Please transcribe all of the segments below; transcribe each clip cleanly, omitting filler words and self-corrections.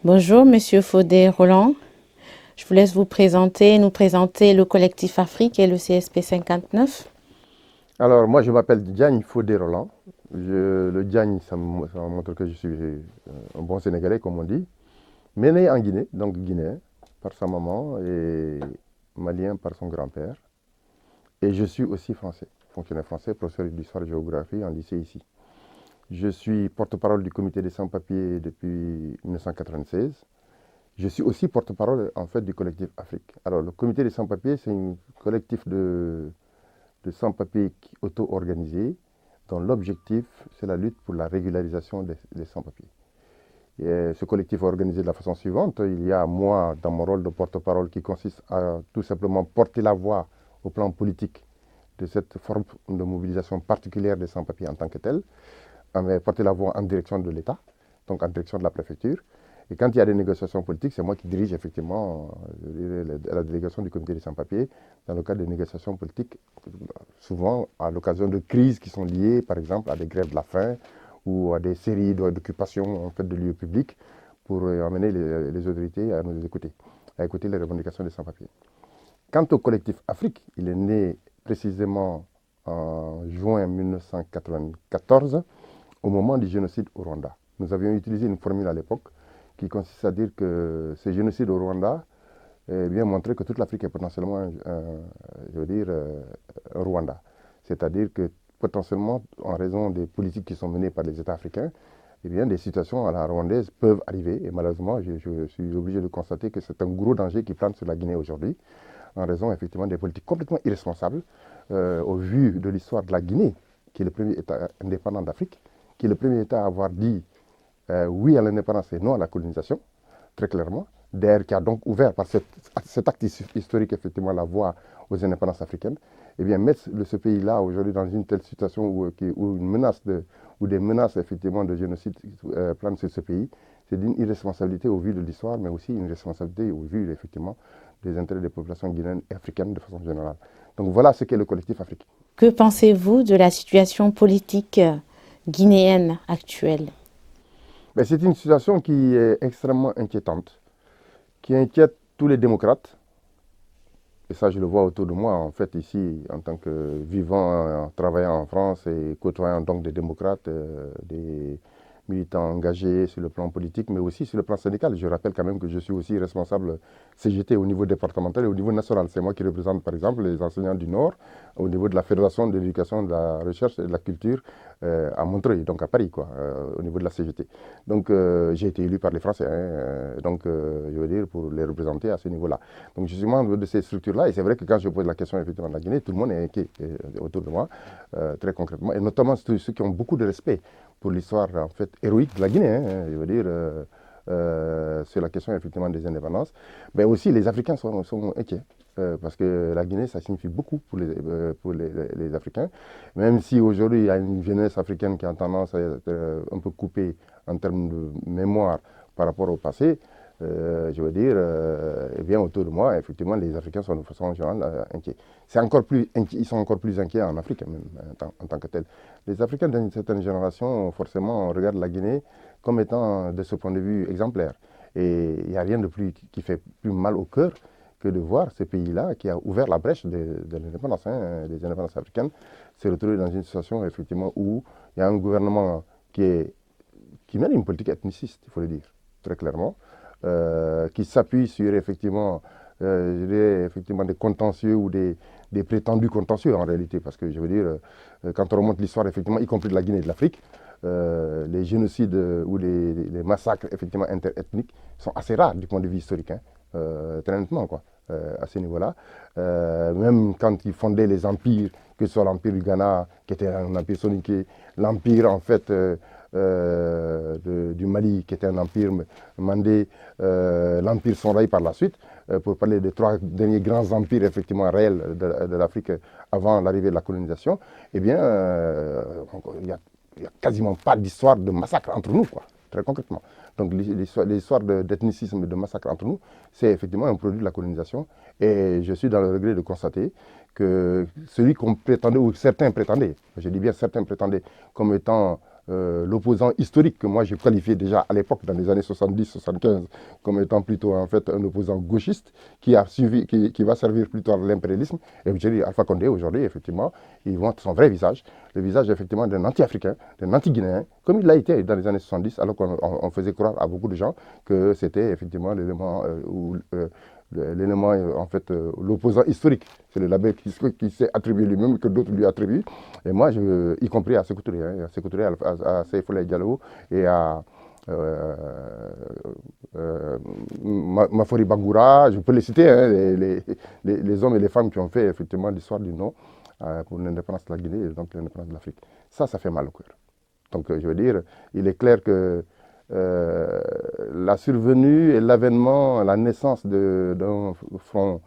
Bonjour, Monsieur Faudé Roland. Je vous laisse nous présenter le collectif Afrique et le CSP 59. Alors, moi, je m'appelle Diagne Faudé Roland. Le Diagne, ça montre que je suis un bon Sénégalais, comme on dit. Mais né en Guinée, donc guinéen, par sa maman et malien par son grand-père. Et je suis aussi français, fonctionnaire français, professeur d'histoire et géographie en lycée ici. Je suis porte-parole du comité des sans-papiers depuis 1996. Je suis aussi porte-parole en fait du collectif Afrique. Alors, le comité des sans-papiers, c'est un collectif de sans-papiers auto-organisés dont l'objectif, c'est la lutte pour la régularisation des sans-papiers. Ce collectif est organisé de la façon suivante. Il y a moi, dans mon rôle de porte-parole, qui consiste à tout simplement porter la voix au plan politique de cette forme de mobilisation particulière des sans-papiers en tant que telle, porter la voix en direction de l'État, donc en direction de la préfecture. Et quand il y a des négociations politiques, c'est moi qui dirige effectivement la délégation du comité des sans-papiers dans le cadre des négociations politiques, souvent à l'occasion de crises qui sont liées, par exemple, à des grèves de la faim ou à des séries d'occupations en fait, de lieux publics pour amener les autorités à nous écouter, à écouter les revendications des sans-papiers. Quant au collectif Afrique, il est né précisément en juin 1994, au moment du génocide au Rwanda. Nous avions utilisé une formule à l'époque qui consiste à dire que ce génocide au Rwanda bien montré que toute l'Afrique est potentiellement, un Rwanda. C'est-à-dire que potentiellement, en raison des politiques qui sont menées par les États africains, eh bien, des situations à la rwandaise peuvent arriver. Et malheureusement, je suis obligé de constater que c'est un gros danger qui plane sur la Guinée aujourd'hui, en raison effectivement des politiques complètement irresponsables, au vu de l'histoire de la Guinée, qui est le premier État indépendant d'Afrique, qui est le premier État à avoir dit oui à l'indépendance et non à la colonisation, très clairement. D'ailleurs, qui a donc ouvert par cet acte historique, effectivement, la voie aux indépendances africaines. Eh bien, mettre ce pays-là aujourd'hui dans une telle situation où des menaces, effectivement, de génocide planent sur ce pays, c'est d'une irresponsabilité au vu de l'histoire, mais aussi une responsabilité au vu, effectivement, des intérêts des populations guinéennes et africaines de façon générale. Donc voilà ce qu'est le collectif Afrique. Que pensez-vous de la situation politique guinéenne actuelle? Mais c'est une situation qui est extrêmement inquiétante, qui inquiète tous les démocrates. Et ça, je le vois autour de moi, en fait, ici, en tant que vivant, travaillant en France et côtoyant donc des démocrates, des militants engagés sur le plan politique, mais aussi sur le plan syndical. Je rappelle quand même que je suis aussi responsable CGT au niveau départemental et au niveau national. C'est moi qui représente, par exemple, les enseignants du Nord au niveau de la Fédération de l'éducation, de la recherche et de la culture à Montreuil, donc à Paris, quoi, au niveau de la CGT. Donc, j'ai été élu par les Français, je veux dire, pour les représenter à ce niveau-là. Donc, je suis membre de ces structures-là, et c'est vrai que quand je pose la question, effectivement, de la Guinée, tout le monde est inquiet autour de moi, très concrètement, et notamment ceux qui ont beaucoup de respect pour l'histoire en fait héroïque de la Guinée, je veux dire, sur la question effectivement des indépendances. Mais aussi les Africains sont inquiets. Parce que la Guinée, ça signifie beaucoup pour les Africains. Même si aujourd'hui, il y a une jeunesse africaine qui a tendance à être un peu coupée en termes de mémoire par rapport au passé, je veux dire, eh bien, autour de moi, effectivement, les Africains sont de façon générale inquiets. Ils sont encore plus inquiets en Afrique, même, en tant que tels. Les Africains d'une certaine génération, forcément, regardent la Guinée comme étant, de ce point de vue, exemplaire. Et il n'y a rien de plus qui fait plus mal au cœur que de voir ce pays-là, qui a ouvert la brèche de l'indépendance, des indépendances africaines, se retrouver dans une situation, effectivement, où il y a un gouvernement qui mène une politique ethniciste, il faut le dire, très clairement, qui s'appuie sur effectivement, effectivement des contentieux ou des prétendus contentieux en réalité, parce que je veux dire, quand on remonte l'histoire, effectivement, y compris de la Guinée et de l'Afrique, les génocides ou les massacres effectivement interethniques sont assez rares du point de vue historique, très nettement, quoi, à ce niveau-là. Même quand ils fondaient les empires, que ce soit l'empire du Ghana, qui était un empire soninké, l'empire en fait du Mali, qui était un empire mandé, l'empire Sonraï par la suite, pour parler des trois derniers grands empires effectivement réels de l'Afrique avant l'arrivée de la colonisation, eh bien, il n'y a quasiment pas d'histoire de massacre entre nous, quoi, très concrètement. Donc l'histoire d'ethnicisme et de massacre entre nous, c'est effectivement un produit de la colonisation. Et je suis dans le regret de constater que celui qu'on prétendait, ou certains prétendaient, je dis bien certains prétendaient, comme étant l'opposant historique que moi j'ai qualifié déjà à l'époque, dans les années 70-75, comme étant plutôt en fait un opposant gauchiste qui a suivi, qui va servir plutôt à l'impérialisme. Et je dis Alpha Condé aujourd'hui, effectivement, il montre son vrai visage, le visage effectivement d'un anti-africain, d'un anti-guinéen, comme il l'a été dans les années 70, alors qu'on faisait croire à beaucoup de gens que c'était effectivement l'élément, en fait, l'opposant historique. C'est le label qui s'est attribué lui-même, que d'autres lui attribuent. Et moi, y compris à Sékou Touré, à Seyfoulaye Diallo et à Mafori Bangoura, je peux les citer, hein, les hommes et les femmes qui ont fait effectivement l'histoire du nom pour l'indépendance de la Guinée et donc l'indépendance de l'Afrique. Ça fait mal au cœur. Donc, je veux dire, il est clair que la survenue et l'avènement, la naissance d'un front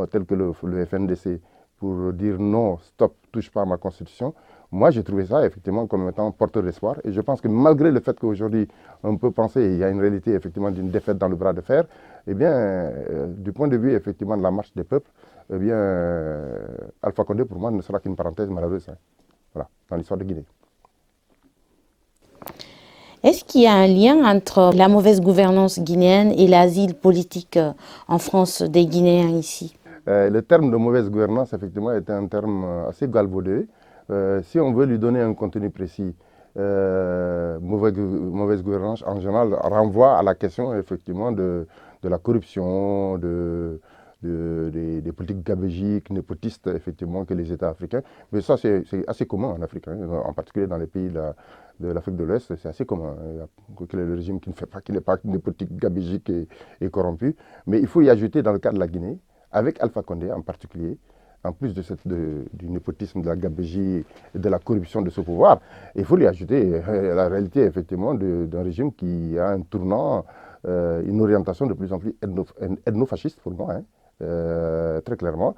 tel que le FNDC pour dire non, stop, touche pas à ma constitution, moi j'ai trouvé ça effectivement comme étant porteur d'espoir. Et je pense que malgré le fait qu'aujourd'hui on peut penser qu'il y a une réalité effectivement d'une défaite dans le bras de fer, eh bien, du point de vue effectivement de la marche des peuples, eh bien, Alpha Condé pour moi ne sera qu'une parenthèse malheureuse, hein, voilà, dans l'histoire de Guinée. Est-ce qu'il y a un lien entre la mauvaise gouvernance guinéenne et l'asile politique en France des Guinéens ici? Le terme de mauvaise gouvernance, effectivement, est un terme assez galvaudé. Si on veut lui donner un contenu précis, mauvaise gouvernance, en général, renvoie à la question, effectivement, de la corruption, des politiques gabégiques, népotistes, effectivement, que les États africains. Mais ça, c'est assez commun en Afrique, hein, en particulier dans les pays de l'Afrique de l'Ouest, c'est assez commun. Quel est le régime qui ne fait pas, qui n'est pas népotique, gabégique et corrompu. Mais il faut y ajouter, dans le cas de la Guinée, avec Alpha Condé en particulier, en plus du népotisme, de la gabégie et de la corruption de ce pouvoir, il faut lui ajouter la réalité, effectivement, d'un régime qui a un tournant, une orientation de plus en plus ethnofasciste pour moi, hein. Très clairement,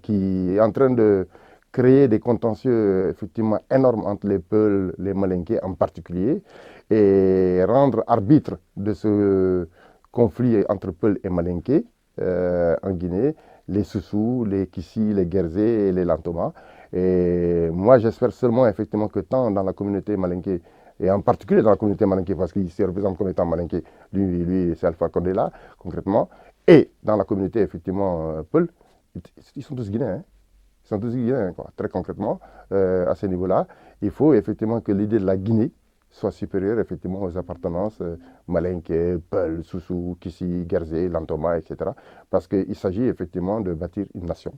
qui est en train de créer des contentieux effectivement énormes entre les Peuls, les Malinké en particulier, et rendre arbitre de ce conflit entre Peuls et Malinké en Guinée, les Soussous, les Kissi, les Guerzé et les Lantoma. Et moi, j'espère seulement effectivement que tant dans la communauté Malinké, et en particulier dans la communauté Malinké, parce qu'il se représente comme étant Malinké, lui c'est Alpha Condé là, concrètement, et dans la communauté, effectivement, Peul, ils sont tous Guinéens. Hein. Ils sont tous Guinéens, quoi. Très concrètement, à ce niveau-là. Il faut effectivement que l'idée de la Guinée soit supérieure, effectivement, aux appartenances Malinké, Peul, Soussou, Kissi, Guerzé, Lantoma, etc. Parce qu'il s'agit effectivement de bâtir une nation.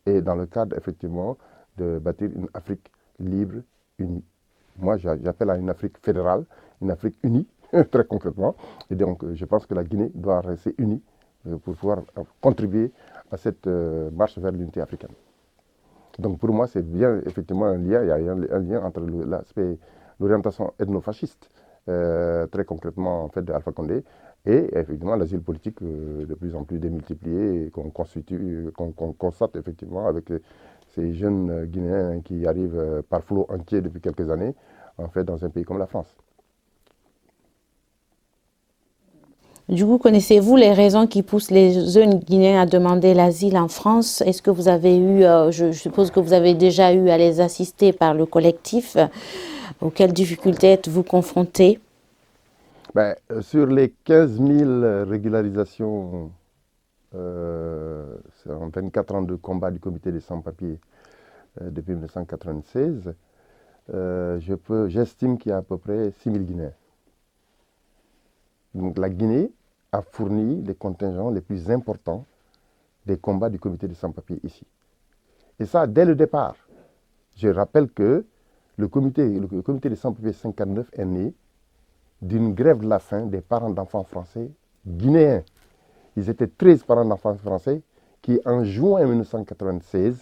Et dans le cadre, effectivement, de bâtir une Afrique libre, unie. Moi, j'appelle à une Afrique fédérale, une Afrique unie, très concrètement. Et donc, je pense que la Guinée doit rester unie pour pouvoir contribuer à cette marche vers l'unité africaine. Donc pour moi, c'est bien effectivement un lien, il y a un lien entre l'orientation ethnofasciste, très concrètement en fait de Alpha Condé, et effectivement l'asile politique de plus en plus démultiplié, qu'on constate effectivement avec ces jeunes Guinéens qui arrivent par flot entier depuis quelques années, en fait dans un pays comme la France. Du coup, connaissez-vous les raisons qui poussent les jeunes Guinéens à demander l'asile en France? Est-ce que vous avez eu, je suppose que vous avez déjà eu à les assister par le collectif, auxquelles difficultés êtes-vous confrontés? Sur les 15 000 régularisations en 24 ans de combat du comité des sans-papiers depuis 1996, j'estime qu'il y a à peu près 6 000 Guinéens. Donc la Guinée a fourni les contingents les plus importants des combats du comité des sans-papiers ici. Et ça, dès le départ. Je rappelle que le comité des sans-papiers 59 est né d'une grève de la faim des parents d'enfants français guinéens. Ils étaient 13 parents d'enfants français qui, en juin 1996,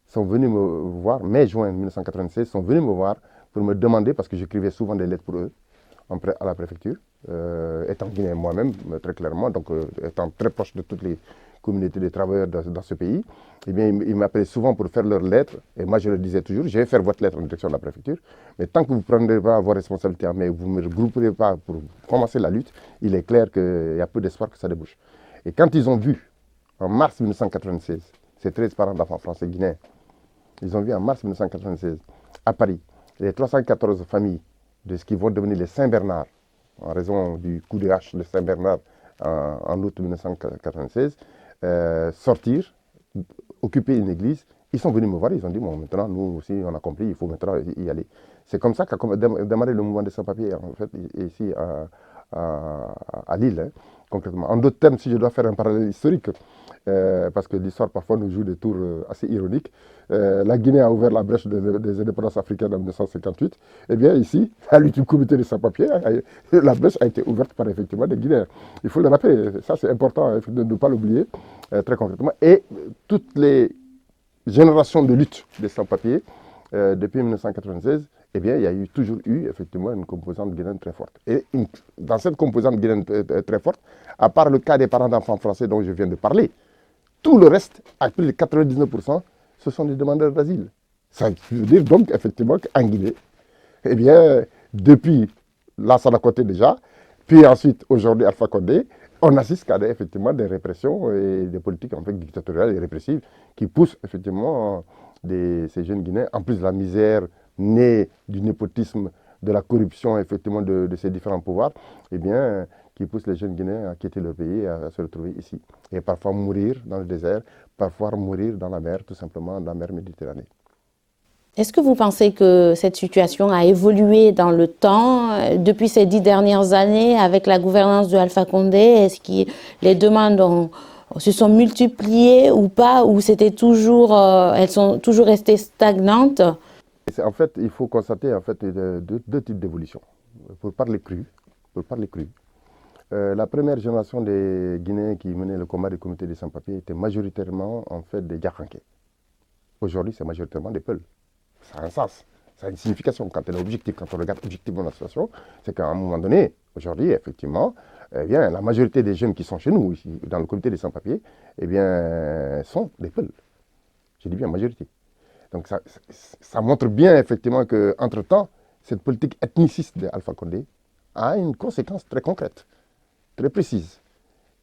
sont venus me voir, mai-juin 1996, sont venus me voir pour me demander, parce que j'écrivais souvent des lettres pour eux, à la préfecture, étant guinéen moi-même, très clairement, donc étant très proche de toutes les communautés de travailleurs dans ce pays, eh bien, ils m'appelaient souvent pour faire leurs lettres, et moi je leur disais toujours, je vais faire votre lettre en direction de la préfecture, mais tant que vous ne prendrez pas vos responsabilités en main, vous ne me regrouperez pas pour commencer la lutte, il est clair qu'il y a peu d'espoir que ça débouche. Et quand ils ont vu, en mars 1996, ces 13 parents d'enfants français guinéens, ils ont vu en mars 1996, à Paris, les 314 familles de ce qui vont devenir les Saint-Bernard, en raison du coup de hache de Saint-Bernard en août 1996, sortir, occuper une église. Ils sont venus me voir, ils ont dit, bon, maintenant, nous aussi, on a compris, il faut maintenant y aller. C'est comme ça qu'a démarré le mouvement des sans-papiers, en fait, ici à Lille, hein, concrètement. En d'autres termes, si je dois faire un parallèle historique, parce que l'histoire parfois nous joue des tours assez ironiques. La Guinée a ouvert la brèche des indépendances africaines en 1958. Eh bien, ici, à l'ultime comité des sans-papiers, la brèche a été ouverte par effectivement des Guinéens. Il faut le rappeler, ça c'est important de ne pas l'oublier, très concrètement. Et toutes les générations de lutte des sans-papiers, depuis 1996, eh bien, il y a toujours eu effectivement une composante guinéenne très forte. Et dans cette composante guinéenne très forte, à part le cas des parents d'enfants français dont je viens de parler, tout le reste, à plus de 99%, ce sont des demandeurs d'asile. Ça veut dire donc effectivement qu'en Guinée, eh bien, depuis Lansana Conté déjà, puis ensuite aujourd'hui Alpha Condé, on assiste à effectivement des répressions et des politiques en fait dictatoriales et répressives qui poussent effectivement ces jeunes Guinéens, en plus de la misère née du népotisme, de la corruption effectivement de ces différents pouvoirs, eh bien, qui poussent les jeunes Guinéens à quitter leur pays et à se retrouver ici. Et parfois mourir dans le désert, parfois mourir dans la mer, tout simplement dans la mer Méditerranée. Est-ce que vous pensez que cette situation a évolué dans le temps, depuis ces 10 dernières années, avec la gouvernance de Alpha Condé? Est-ce que les demandes se sont multipliées ou pas, ou elles sont toujours restées stagnantes? En fait, il faut constater en fait, deux types d'évolution. Pour parler cru, la première génération des Guinéens qui menaient le combat des comités des sans-papiers était majoritairement en fait des Diakhanké. Aujourd'hui, c'est majoritairement des Peuls. Ça a un sens, ça a une signification. Quand on est objectif, quand on regarde objectivement la situation, c'est qu'à un moment donné, aujourd'hui, effectivement, eh bien, la majorité des jeunes qui sont chez nous, ici, dans le comité des sans-papiers, eh bien, sont des Peuls. Je dis bien majorité. Donc ça montre bien effectivement qu'entre-temps, cette politique ethniciste d'Alpha Condé a une conséquence très concrète, très précise.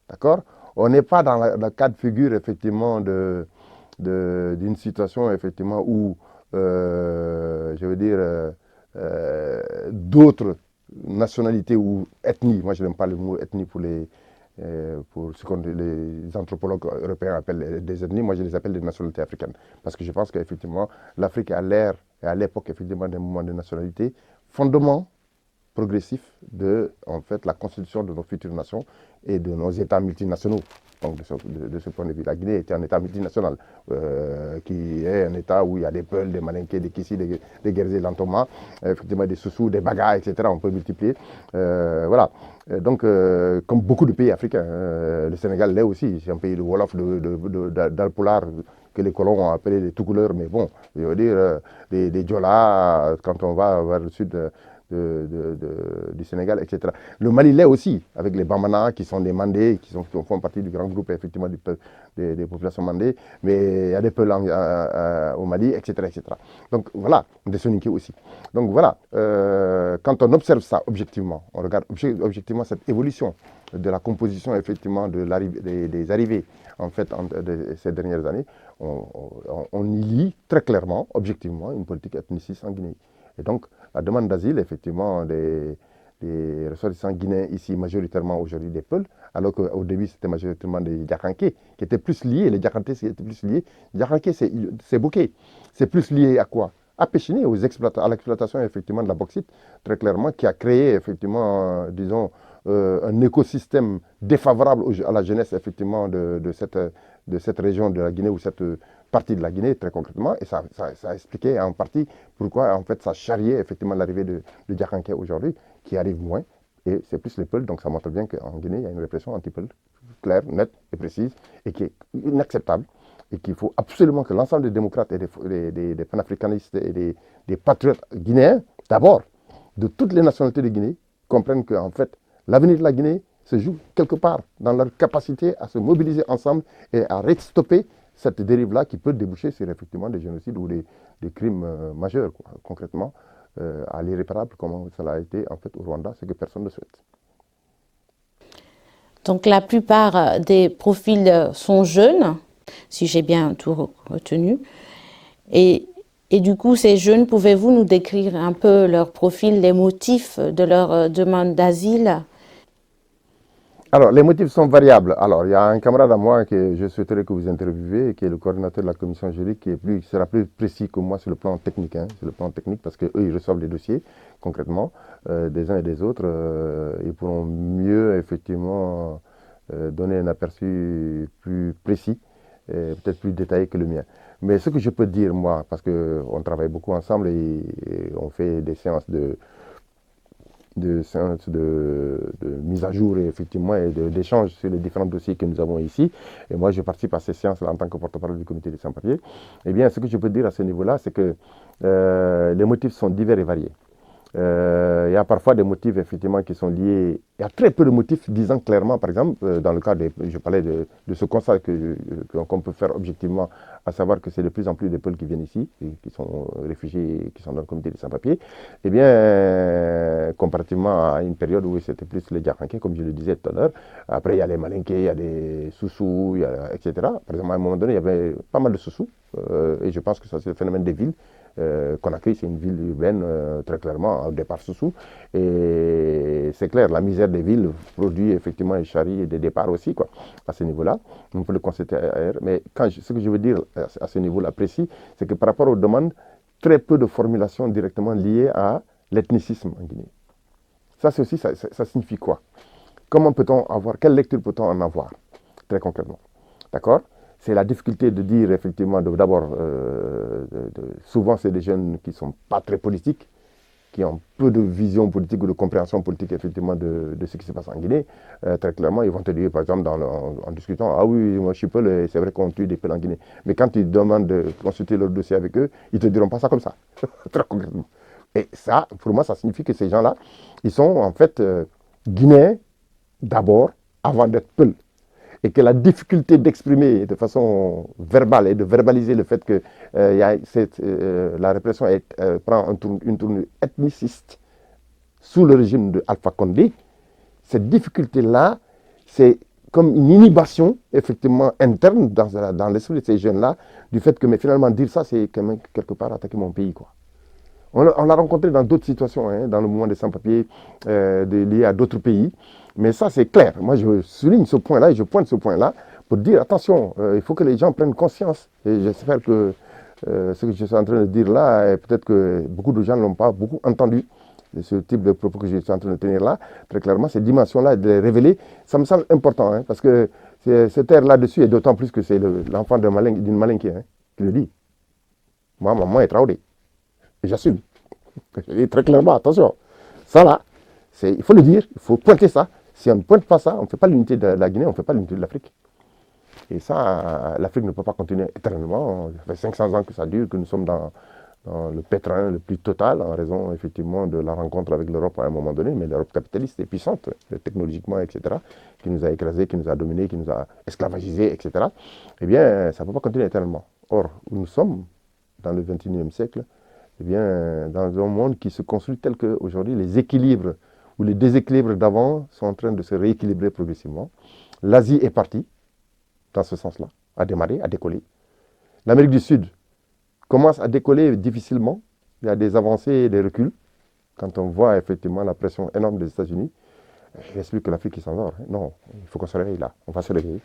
D'accord? On n'est pas dans le cas de figure effectivement d'une situation effectivement où, je veux dire, d'autres nationalités ou ethnies, moi je n'aime pas le mot ethnie pour ce que les anthropologues européens appellent des ethnies, moi je les appelle des nationalités africaines. Parce que je pense qu'effectivement, l'Afrique est à l'ère et à l'époque effectivement d'un mouvement de nationalité, fondement progressif de en fait, la constitution de nos futures nations et de nos États multinationaux. Donc de ce point de vue, la Guinée était un État multinational, qui est un État où il y a des Peuls, des Malinké, des Kissi, des Guerzé, l'Antoma, effectivement des Soussous, des Baga, etc. On peut multiplier. Voilà. Donc, comme beaucoup de pays africains, le Sénégal l'est aussi. C'est un pays de Wolof, d'Alpolar, que les colons ont appelé les tout couleurs, mais bon, je veux dire, des Diola, quand on va vers le sud du Sénégal, etc. Le Mali l'est aussi, avec les Bamana, qui sont des Mandés, qui font partie du grand groupe, effectivement, des populations mandées, mais il y a des Peuls au Mali, etc., etc. Donc voilà, des Soninké aussi. Donc voilà, quand on observe ça objectivement, on regarde objectivement cette évolution de la composition, effectivement, des arrivées, en fait, de ces dernières années, on y lit très clairement, objectivement, une politique ethniciste en Guinée. Et donc, la demande d'asile, effectivement, des ressortissants guinéens ici, majoritairement aujourd'hui des Peuls, alors qu'au début, c'était majoritairement des Diakhanké, qui étaient plus liés, les Diakhanké étaient plus liés. Diakhanké, c'est Bouquet. C'est plus lié à quoi? À Péchiné, à l'exploitation, effectivement, de la bauxite, très clairement, qui a créé, effectivement, disons, un écosystème défavorable à la jeunesse, effectivement, de cette région de la Guinée, ou cette partie de la Guinée, très concrètement, et ça a expliqué en partie pourquoi, en fait, ça charriait, effectivement, l'arrivée de Diakhanké aujourd'hui, qui arrive moins, et c'est plus les Peuls, donc ça montre bien qu'en Guinée, il y a une répression anti-Peul, claire, nette et précise, et qui est inacceptable, et qu'il faut absolument que l'ensemble des démocrates et des panafricanistes et des patriotes guinéens, d'abord, de toutes les nationalités de Guinée, comprennent qu'en fait, l'avenir de la Guinée se joue quelque part dans leur capacité à se mobiliser ensemble et à stopper cette dérive-là qui peut déboucher sur effectivement des génocides ou des crimes majeurs, quoi, concrètement, à l'irréparable, comme cela a été en fait au Rwanda, ce que personne ne souhaite. Donc la plupart des profils sont jeunes, si j'ai bien tout retenu. Et Et du coup, ces jeunes, pouvez-vous nous décrire un peu leur profil, les motifs de leur demande d'asile? Alors, les motifs sont variables. Alors, il y a un camarade à moi que je souhaiterais que vous interviewez, qui est le coordinateur de la commission juridique, qui sera plus précis que moi sur le plan technique, hein, sur le plan technique, parce qu'eux, ils reçoivent les dossiers concrètement des uns et des autres. Ils pourront mieux, effectivement, donner un aperçu plus précis, et peut-être plus détaillé que le mien. Mais ce que je peux dire, moi, parce qu'on travaille beaucoup ensemble et on fait des séances de mise à jour et effectivement et d'échange sur les différents dossiers que nous avons ici. Et moi, je participe à ces séances-là en tant que porte-parole du comité des sans-papiers. Eh bien, ce que je peux dire à ce niveau-là, c'est que les motifs sont divers et variés. Il y a parfois des motifs effectivement qui sont liés. Il y a très peu de motifs disant clairement, par exemple, dans le cas je parlais de ce constat qu'on peut faire objectivement, à savoir que c'est de plus en plus de peuples qui viennent ici, et qui sont réfugiés, qui sont dans le comité des sans-papiers. Eh bien, comparativement à une période où c'était plus les Djaranké, comme je le disais tout à l'heure, après il y a les Malinké, il y a des Soussous, etc. Par exemple, à un moment donné, il y avait pas mal de Soussous, et je pense que ça c'est le phénomène des villes. Conakry, c'est une ville urbaine, très clairement, au départ Soussou. Et c'est clair, la misère des villes produit effectivement et charrie des départs aussi, quoi, à ce niveau-là. On peut le constater ailleurs. Mais ce que je veux dire à ce niveau-là précis, c'est que par rapport aux demandes, très peu de formulations directement liées à l'ethnicisme en Guinée. Ça, c'est aussi, ça signifie quoi? Comment peut-on avoir, quelle lecture peut-on en avoir, très concrètement? D'accord? C'est la difficulté de dire effectivement, d'abord, souvent c'est des jeunes qui ne sont pas très politiques, qui ont peu de vision politique ou de compréhension politique effectivement de ce qui se passe en Guinée. Très clairement, ils vont te dire, par exemple, en discutant, ah oui, moi je suis Peul et c'est vrai qu'on tue des Peuls en Guinée. Mais quand tu demandes de consulter leur dossier avec eux, ils ne te diront pas ça comme ça, très concrètement. Et ça, pour moi, ça signifie que ces gens-là, ils sont en fait guinéens d'abord, avant d'être Peuls. Et que la difficulté d'exprimer de façon verbale et de verbaliser le fait que la répression prend une tournure ethniciste sous le régime de Alpha Condé, cette difficulté-là, c'est comme une inhibition effectivement interne dans l'esprit de ces jeunes-là, du fait que mais finalement dire ça, c'est quand même quelque part attaquer mon pays, quoi. On l'a rencontré dans d'autres situations, hein, dans le mouvement des sans-papiers liés à d'autres pays. Mais ça, c'est clair. Moi, je souligne ce point-là et je pointe ce point-là pour dire, attention, il faut que les gens prennent conscience. Et j'espère que ce que je suis en train de dire là, peut-être que beaucoup de gens ne l'ont pas beaucoup entendu. Ce type de propos que je suis en train de tenir là, très clairement, cette dimension-là, de les révéler, ça me semble important. Hein, parce que cette ère là-dessus, et d'autant plus que c'est l'enfant d'une Malinké qui le dit. Moi, maman est Traoré. Et j'assume. Je dis très clairement, attention. Ça là, il faut le dire, il faut pointer ça. Si on ne pointe pas ça, on ne fait pas l'unité de la Guinée, on ne fait pas l'unité de l'Afrique. Et ça, l'Afrique ne peut pas continuer éternellement. Ça fait 500 ans que ça dure, que nous sommes dans le pétrin le plus total, en raison effectivement de la rencontre avec l'Europe à un moment donné, mais l'Europe capitaliste est puissante, technologiquement, etc., qui nous a écrasés, qui nous a dominés, qui nous a esclavagisés, etc. Eh bien, ça ne peut pas continuer éternellement. Or, nous sommes dans le XXIe siècle, eh bien, dans un monde qui se construit tel qu'aujourd'hui, les équilibres ou les déséquilibres d'avant sont en train de se rééquilibrer progressivement. L'Asie est partie dans ce sens-là, à démarrer, à décoller. L'Amérique du Sud commence à décoller difficilement. Il y a des avancées et des reculs. Quand on voit effectivement la pression énorme des États-Unis, j'explique que l'Afrique s'en sort. Non, il faut qu'on se réveille là. On va se réveiller.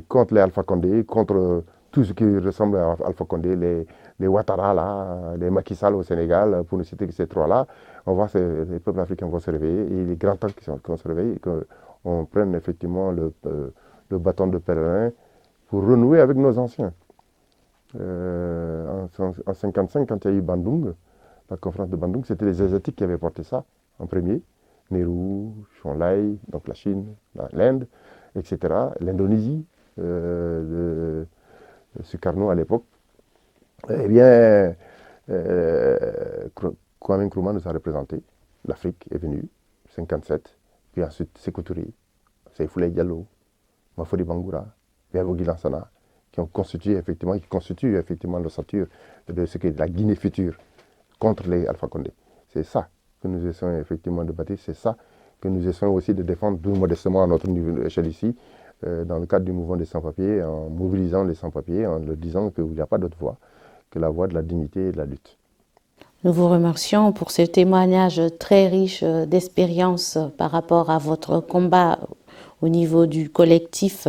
Contre les Alpha Condé, contre tout ce qui ressemble à Alpha Condé, les Ouattara, là, les Macky Sall au Sénégal, pour ne citer que ces trois-là, on voit que les peuples africains vont se réveiller. Et il est grand temps qu'ils vont se réveiller et qu'on prenne effectivement le bâton de pèlerin pour renouer avec nos anciens. En 1955, quand il y a eu Bandung, la conférence de Bandung, c'était les Asiatiques qui avaient porté ça en premier. Nehru, Chonlai, donc la Chine, l'Inde, etc. L'Indonésie, Sukarno à l'époque. Eh bien, Kwame Nkrumah nous a représenté. L'Afrique est venue, 1957. Puis ensuite, Sékou Touré, Seyfoulé Diallo, Mafodi Bangoura, Verbo Lansana, qui constituent effectivement l'ossature de ce qu'est la Guinée future contre les Alpha Condé. C'est ça que nous essayons effectivement de bâtir, c'est ça que nous essayons aussi de défendre, tout modestement à notre niveau d'échelle ici, dans le cadre du mouvement des sans-papiers, en mobilisant les sans-papiers, en leur disant qu'il n'y a pas d'autre voie que la voie de la dignité et de la lutte. Nous vous remercions pour ce témoignage très riche d'expérience par rapport à votre combat au niveau du collectif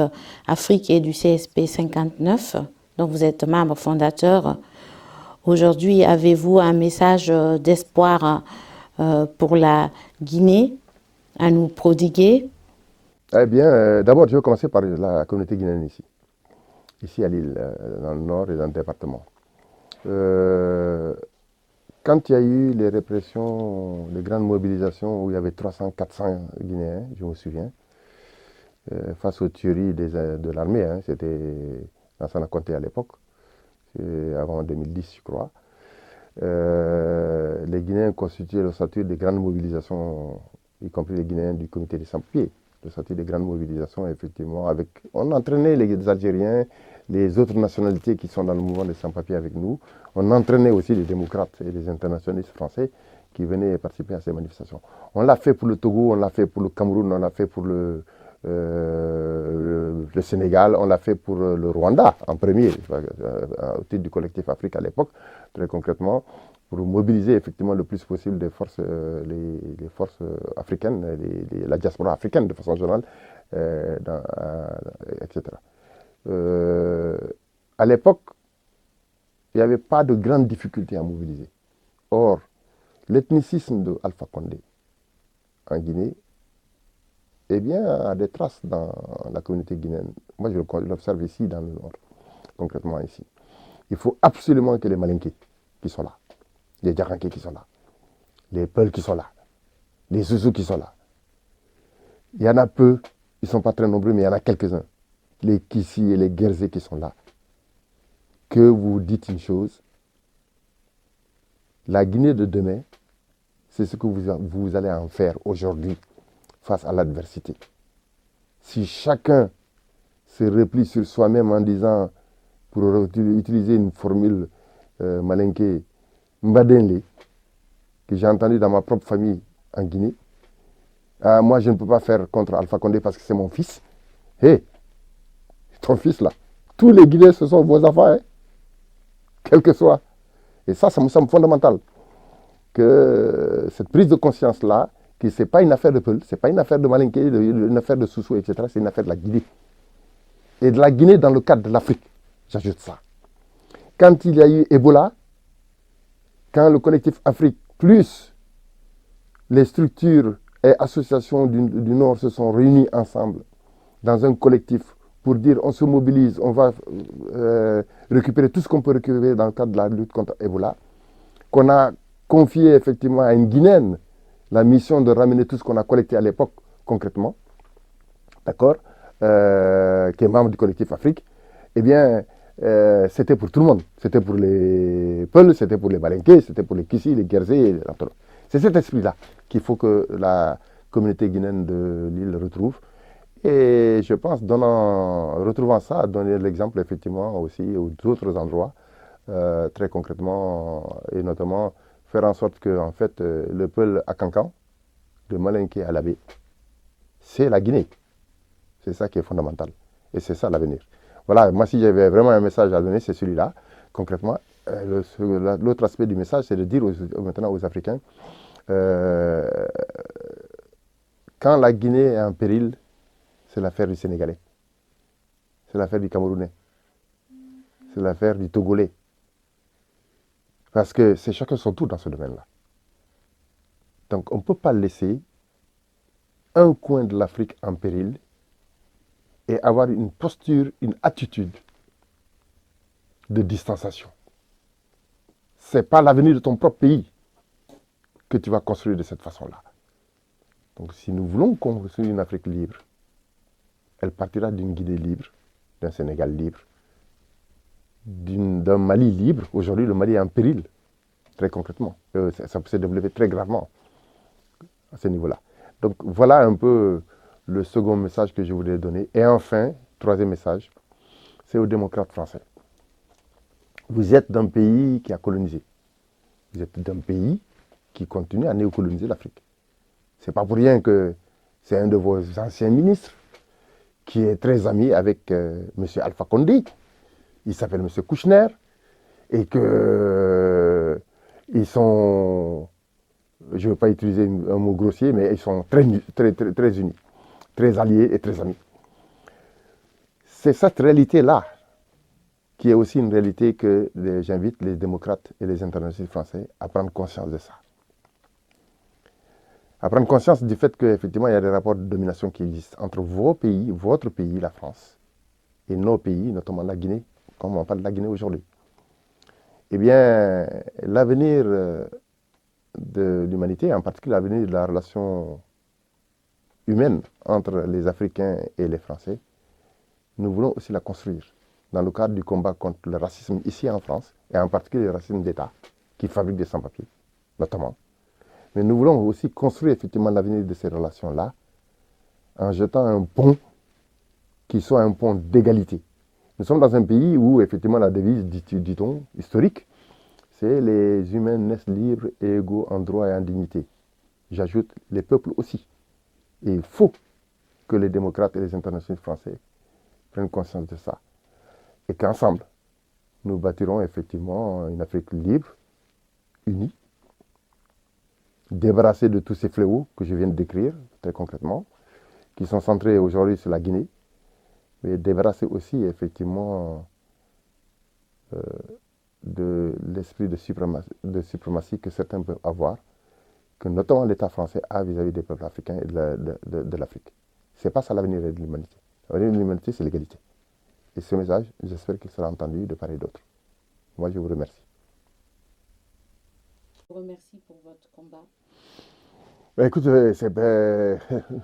Afrique et du CSP 59, dont vous êtes membre fondateur. Aujourd'hui, avez-vous un message d'espoir pour la Guinée à nous prodiguer? Eh bien, d'abord, je vais commencer par la communauté guinéenne ici à Lille, dans le nord et dans le département. Quand il y a eu les répressions, les grandes mobilisations où il y avait 300, 400 Guinéens, je me souviens, face aux tueries de l'armée, hein, c'était Lansana Conté à l'époque, avant 2010 je crois, les Guinéens constituaient le statut des grandes mobilisations, y compris les Guinéens du comité des sans-papiers, le statut des grandes mobilisations, effectivement, on entraînait les Algériens, les autres nationalités qui sont dans le mouvement des sans-papiers avec nous, on entraînait aussi les démocrates et les internationalistes français qui venaient participer à ces manifestations. On l'a fait pour le Togo, on l'a fait pour le Cameroun, on l'a fait pour le Sénégal, on l'a fait pour le Rwanda en premier, au titre du collectif Afrique à l'époque, très concrètement, pour mobiliser effectivement le plus possible des forces, les forces africaines, la diaspora africaine de façon générale, etc. À l'époque, il n'y avait pas de grandes difficultés à mobiliser. Or, l'ethnicisme de Alpha Condé en Guinée, eh bien, a des traces dans la communauté guinéenne. Moi, je l'observe ici, dans le nord, concrètement ici. Il faut absolument que les Malinké qui sont là, les Djaranké qui sont là, les Peuls qui sont là, les Zouzous qui sont là. Il y en a peu, ils ne sont pas très nombreux, mais il y en a quelques-uns. Les Kissi et les Guerzé qui sont là. Que vous dites une chose, la Guinée de demain, c'est ce que vous allez en faire aujourd'hui face à l'adversité. Si chacun se replie sur soi-même en disant, pour utiliser une formule malinké, Mbadenle, que j'ai entendu dans ma propre famille en Guinée, moi je ne peux pas faire contre Alpha Condé parce que c'est mon fils. Hé, ton fils là, tous les Guinéens ce sont vos enfants, hein, quel que soit. Et ça me semble fondamental. Que cette prise de conscience-là, que ce n'est pas une affaire de Peul, ce n'est pas une affaire de Malinké, une affaire de Soussou, etc. C'est une affaire de la Guinée. Et de la Guinée dans le cadre de l'Afrique. J'ajoute ça. Quand il y a eu Ebola, quand le collectif Afrique plus les structures et associations du Nord se sont réunies ensemble dans un collectif pour dire on se mobilise, on va récupérer tout ce qu'on peut récupérer dans le cadre de la lutte contre Ebola, qu'on a confié effectivement à une Guinéenne la mission de ramener tout ce qu'on a collecté à l'époque, concrètement, d'accord, qui est membre du collectif Afrique, eh bien, c'était pour tout le monde. C'était pour les Peuls, c'était pour les Balinké, c'était pour les Kissi, les Guerzé. C'est cet esprit-là qu'il faut que la communauté guinéenne de l'île retrouve. Et je pense, retrouvant ça, donner l'exemple effectivement aussi aux autres endroits, très concrètement, et notamment faire en sorte que en fait, le Peul à Cancan, de Malinké à Labé, c'est la Guinée. C'est ça qui est fondamental. Et c'est ça l'avenir. Voilà, moi si j'avais vraiment un message à donner, c'est celui-là, concrètement. L'autre aspect du message, c'est de dire maintenant aux Africains, quand la Guinée est en péril, c'est l'affaire du Sénégalais, c'est l'affaire du Camerounais, c'est l'affaire du Togolais. Parce que c'est chacun son tour dans ce domaine-là. Donc on ne peut pas laisser un coin de l'Afrique en péril et avoir une posture, une attitude de distanciation. Ce n'est pas l'avenir de ton propre pays que tu vas construire de cette façon-là. Donc si nous voulons construire une Afrique libre, elle partira d'une Guinée libre, d'un Sénégal libre, d'un Mali libre. Aujourd'hui, le Mali est en péril, très concrètement. Ça peut se développer très gravement à ce niveau-là. Donc voilà un peu le second message que je voulais donner. Et enfin, troisième message, c'est aux démocrates français. Vous êtes d'un pays qui a colonisé. Vous êtes d'un pays qui continue à néocoloniser l'Afrique. Ce n'est pas pour rien que c'est un de vos anciens ministres qui est très ami avec M. Alpha Condé. Il s'appelle M. Kouchner. et que ils sont, je ne veux pas utiliser un mot grossier, mais ils sont très unis, très alliés et très amis. C'est cette réalité-là qui est aussi une réalité que j'invite les démocrates et les internationalistes français à prendre conscience de ça. À prendre conscience du fait qu'effectivement, il y a des rapports de domination qui existent entre vos pays, votre pays, la France, et nos pays, notamment la Guinée, comme on parle de la Guinée aujourd'hui. Eh bien, l'avenir de l'humanité, en particulier l'avenir de la relation humaine entre les Africains et les Français, nous voulons aussi la construire dans le cadre du combat contre le racisme ici en France, et en particulier le racisme d'État, qui fabrique des sans-papiers, notamment. Mais nous voulons aussi construire effectivement l'avenir de ces relations-là en jetant un pont qui soit un pont d'égalité. Nous sommes dans un pays où effectivement la devise, dit-on, historique, c'est les humains naissent libres et égaux en droit et en dignité. J'ajoute les peuples aussi. Et il faut que les démocrates et les internationalistes français prennent conscience de ça. Et qu'ensemble, nous bâtirons effectivement une Afrique libre, unie, débarrassée de tous ces fléaux que je viens de décrire très concrètement, qui sont centrés aujourd'hui sur la Guinée, mais débarrassée aussi effectivement de l'esprit de suprématie que certains peuvent avoir, que notamment l'État français a vis-à-vis des peuples africains et de l'Afrique. Ce n'est pas ça l'avenir de l'humanité. L'avenir de l'humanité, c'est l'égalité. Et ce message, j'espère qu'il sera entendu de part et d'autre. Moi, je vous remercie. Je vous remercie pour votre combat. Ben, écoute, je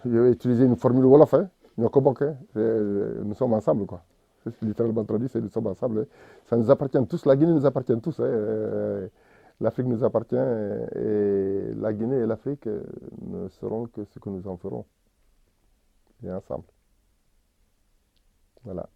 vais utiliser une formule Wolof. Hein. Nous sommes ensemble, quoi. C'est littéralement traduit, c'est nous sommes ensemble. Hein. Ça nous appartient tous. La Guinée nous appartient tous. Hein. L'Afrique nous appartient et la Guinée et l'Afrique ne seront que ce que nous en ferons. Et ensemble. Voilà.